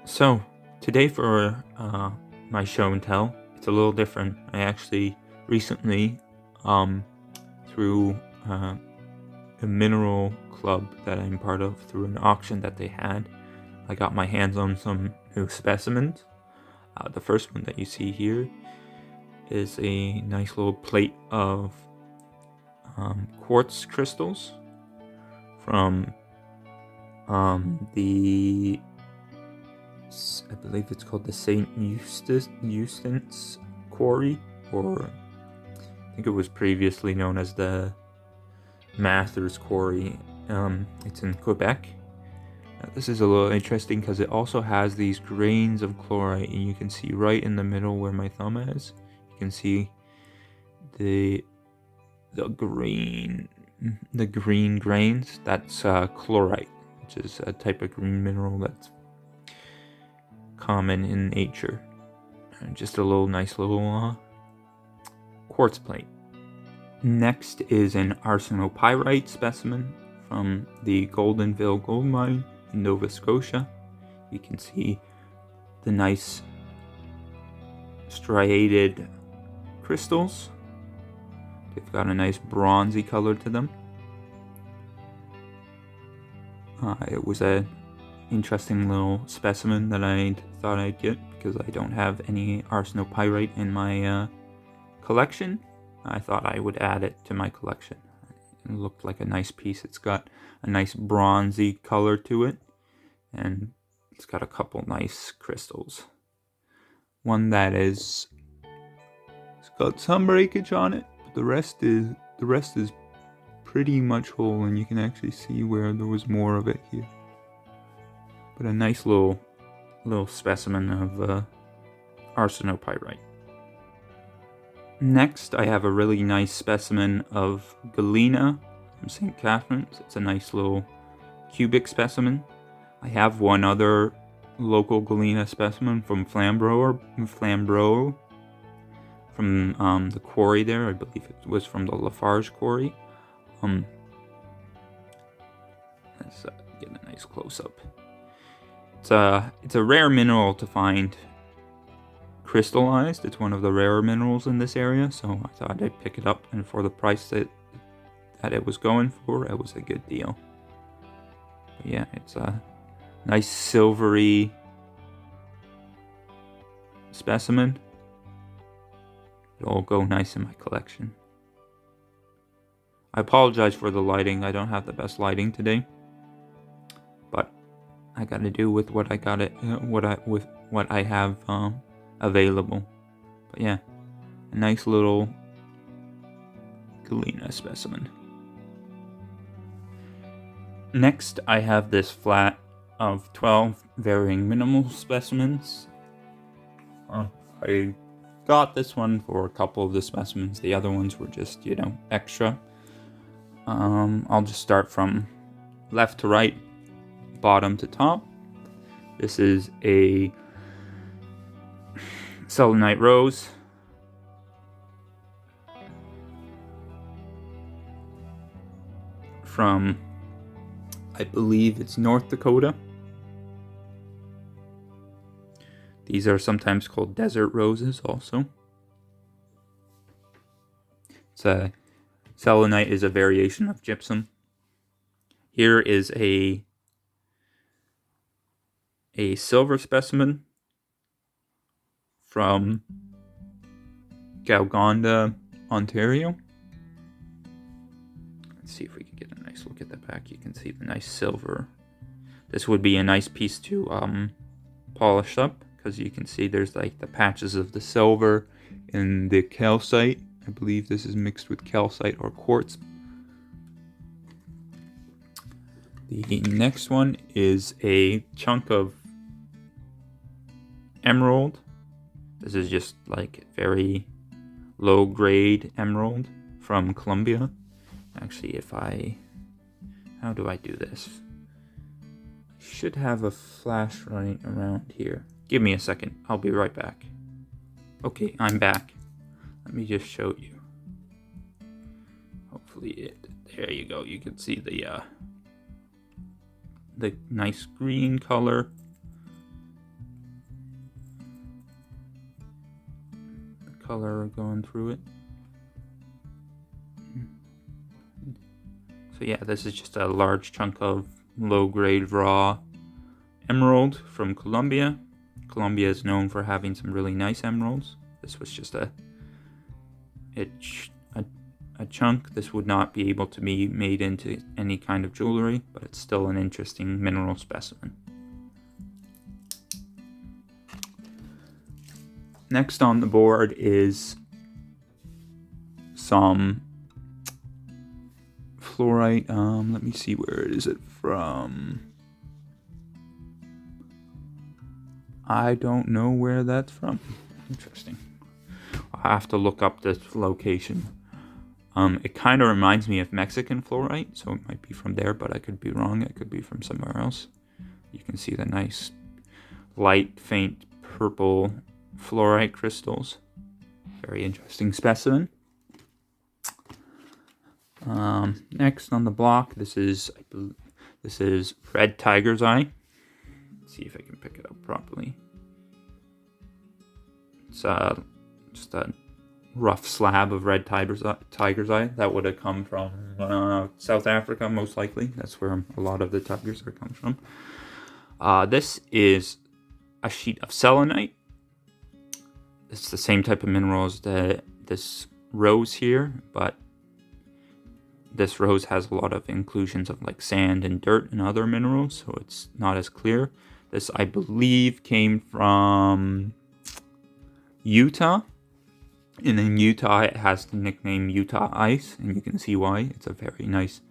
So today for my show and tell, it's a little different. I actually recently, through a mineral club that I'm part of, through an auction that they had, I got my hands on some new specimens. The first one that you see here is a nice little plate of quartz crystals from I believe it's called the St. Eustace Quarry, or I think it was previously known as the Mathers Quarry. It's in Quebec. Now, this is a little interesting because it also has these grains of chlorite, and you can see right in the middle where my thumb is. You can see the green grains. That's chlorite, which is a type of green mineral that's common in nature. And just a nice little quartz plate. Next is an arsenopyrite specimen from the Goldenville gold mine in Nova Scotia. You can see the nice striated crystals. They've got a nice bronzy color to them. It was an interesting little specimen that I thought I'd get because I don't have any arsenopyrite in my collection. I thought I would add it to my collection. It looked like a nice piece. It's got a nice bronzy color to it, and it's got a couple nice crystals. One that it's got some breakage on it, but the rest is pretty much whole, and you can actually see where there was more of it here. But a nice little specimen of arsenopyrite. Next, I have a really nice specimen of galena from St. Catharines. It's a nice little cubic specimen. I have one other local galena specimen from Flamborough, from the quarry there. I believe it was from the Lafarge quarry. Let's get a nice close-up. It's a rare mineral to find crystallized. It's one of the rarer minerals in this area, so I thought I'd pick it up, and for the price that it was going for, it was a good deal. But yeah, it's a nice silvery specimen. It'll go nice in my collection. I apologize for the lighting. I don't have the best lighting today, but I got to do with what I got with what I have available. But yeah, a nice little galena specimen. Next, I have this flat of 12 varying mineral specimens. I got this one for a couple of the specimens. The other ones were just, extra. I'll just start from left to right, bottom to top. This is a selenite rose. From, I believe it's North Dakota. These are sometimes called desert roses also. Selenite is a variation of gypsum. Here is a silver specimen from GOWGANDA, Ontario. Let's see if we can get a nice look at the back. You can see the nice silver. This would be a nice piece to polish up, because you can see there's like the patches of the silver in the calcite. I believe this is mixed with calcite or quartz. The next one is a chunk of emerald. This is just like very low grade emerald from Colombia. Actually, how do I do this? I should have a flash running around here. Give me a second, I'll be right back. Okay, I'm back. Let me just show you. Hopefully there you go. You can see the nice green color color going through it. So yeah, this is just a large chunk of low-grade raw emerald from Colombia. Colombia is known for having some really nice emeralds. This was just a chunk. This would not be able to be made into any kind of jewelry, but it's still an interesting mineral specimen. Next on the board is some fluorite. Let me see, where is it from? I don't know where that's from. Interesting. I'll have to look up this location. It kind of reminds me of Mexican fluorite, so it might be from there, but I could be wrong. It could be from somewhere else. You can see the nice light, faint purple fluorite crystals. Very interesting specimen. Next on the block, this is red tiger's eye. Let's see if I can pick it up properly. It's just a rough slab of red tiger's eye that would have come from South Africa, most likely. That's where a lot of the tigers are come from. This is a sheet of selenite. It's the same type of mineral as this rose here, but this rose has a lot of inclusions of like sand and dirt and other minerals, so it's not as clear. This, I believe, came from Utah. And in Utah, it has the nickname Utah Ice, and you can see why. It's a very nice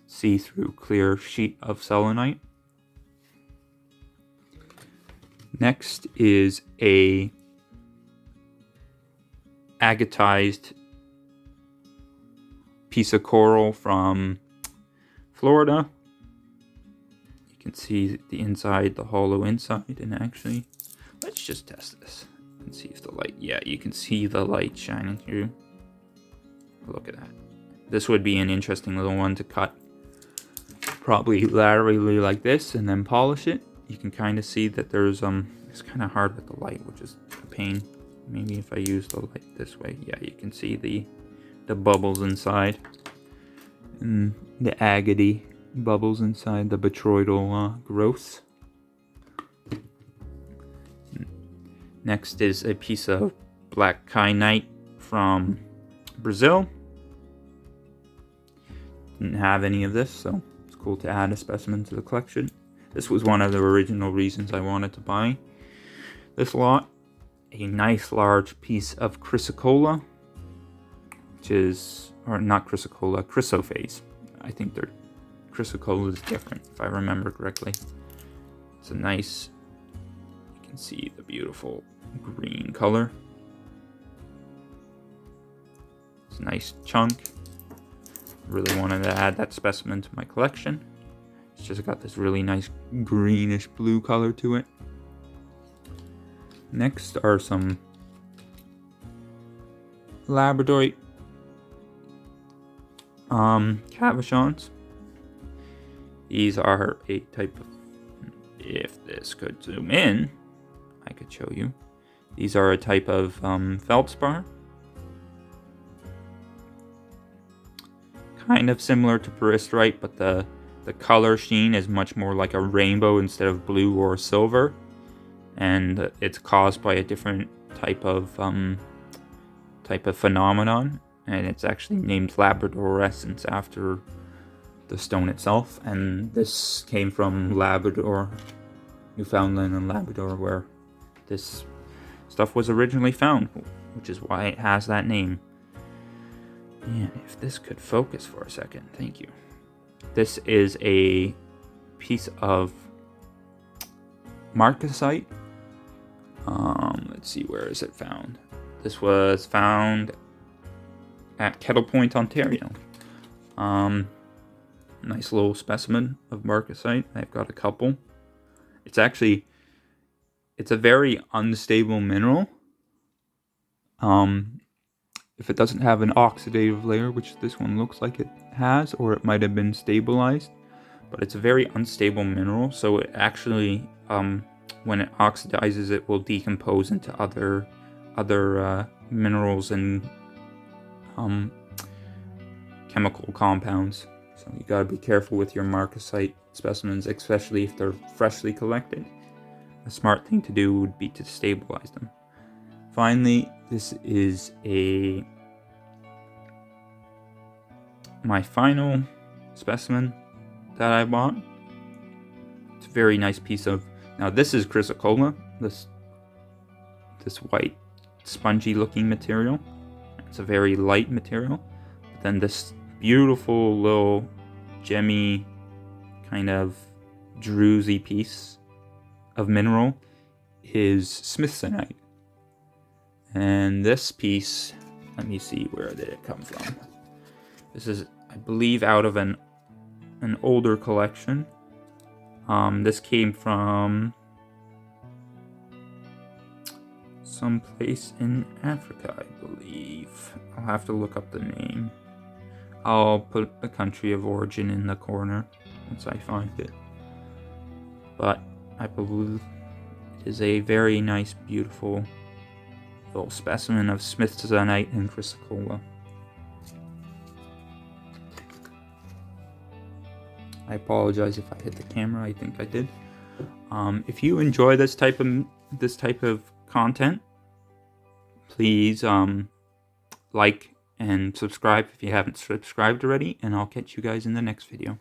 see-through clear sheet of selenite. Next is a agatized piece of coral from Florida. You can see the inside, the hollow inside, and actually, let's just test this and see if the light, yeah, you can see the light shining through. Look at that. This would be an interesting little one to cut, probably laterally like this, and then polish it. You can kind of see that there's it's kind of hard with the light, which is a pain. Maybe if I use the light this way, yeah, you can see the bubbles inside, and the agate bubbles inside the botryoidal growth. Next is a piece of black kyanite from Brazil. Didn't have any of this, so it's cool to add a specimen to the collection. This was one of the original reasons I wanted to buy this lot. A nice large piece of CHRYSOCOLLA, which is, or not CHRYSOCOLLA, CHRYSOPRASE. I think they're, CHRYSOCOLLA is different if I remember correctly. It's a nice, you can see the beautiful green color. It's a nice chunk. Really wanted to add that specimen to my collection. It's just got this really nice greenish blue color to it. Next are some Labradorite cabochons. These are a type of, if this could zoom in, I could show you. These are a type of feldspar. Kind of similar to peristerite, but the color sheen is much more like a rainbow instead of blue or silver. And it's caused by a different type of phenomenon, and it's actually named labradorescence after the stone itself. And this came from Labrador, Newfoundland and Labrador, where this stuff was originally found, which is why it has that name. Yeah, if this could focus for a second, thank you. This is a piece of marcasite. Let's see, where is it found? This was found at Kettle Point, Ontario. Nice little specimen of marcasite. I've got a couple. It's a very unstable mineral. If it doesn't have an oxidative layer, which this one looks like it has, or it might have been stabilized, but it's a very unstable mineral, so it actually when it oxidizes, it will decompose into other minerals and chemical compounds. So you gotta be careful with your marcasite specimens, especially if they're freshly collected. A smart thing to do would be to stabilize them. Finally, this is my final specimen that I bought. It's a very nice piece of, now this is CHRYSOCOLLA, this white spongy looking material. It's a very light material. But then this beautiful little gemmy kind of druzy piece of mineral is SMITHSONITE. And this piece, let me see, where did it come from? This is, I believe, out of an older collection. This came from someplace in Africa, I believe. I'll have to look up the name. I'll put the country of origin in the corner once I find it. But I believe it is a very nice, beautiful little specimen of SMITHSONITE and CHRYSOCOLLA. I apologize if I hit the camera. I think I did. If you enjoy this type of content, please like and subscribe if you haven't subscribed already, and I'll catch you guys in the next video.